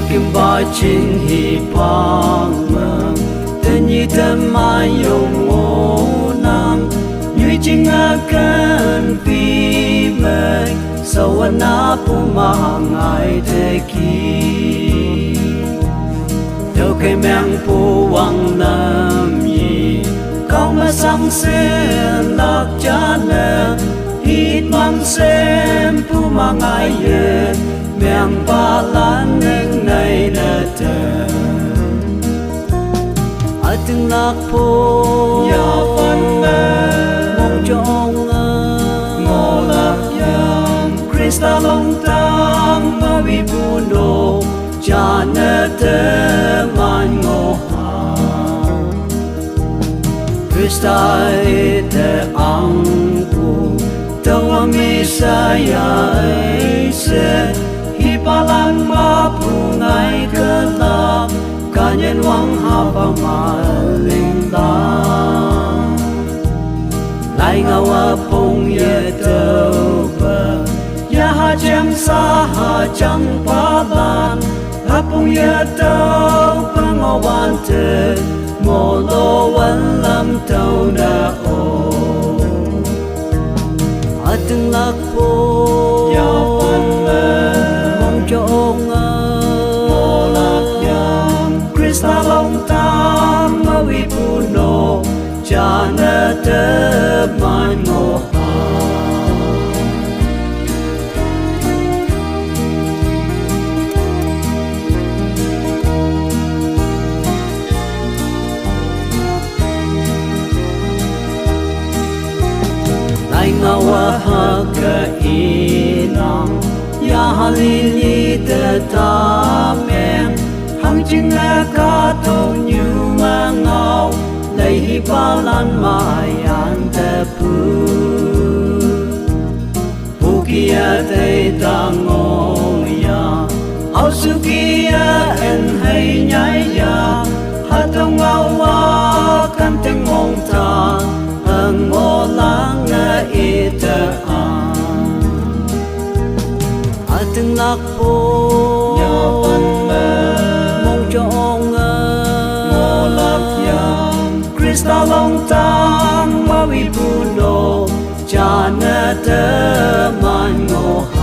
kim ba chính hi bang mơ tên như tên mai yong ngô nam như chính a cần vì mẹ sau anh áp mà ngài thế kì theo cái mang phù hoàng nam gì cao mà sang sen lạc cha nè hít mang xem phù mà ngài ye mang ba lan nâng này nè tờ ở từng lạc phù ya phân mong cho ông ngô lạc yam Krista long tam ma vi bundo cha nè tờ man ngô ha Krista ete angku tawa Messiah se hipalang mapungai kelak kanyen wang hapa maling la lai ngawa pong ye toba ya ha jam sa ha jang palan hapong ye toba ngawan te mo lo wan lam tau na o từng lạc phố mong cho ông ngô lạc yam Krista long tam ma vi puno cha nè tê man ngô ngawa haka inang ya halili te tamen hang jinga ka to nyu ma ngau lei hi palan mai an te pu pukia te tango ya ausukia en hai nyai ya hatong ngawa kan te ngong ta ngô lang na ita a từng lạc phố mong cho ông ngô lạc yam Krista long tam ma vi puno cha nè tê man ngô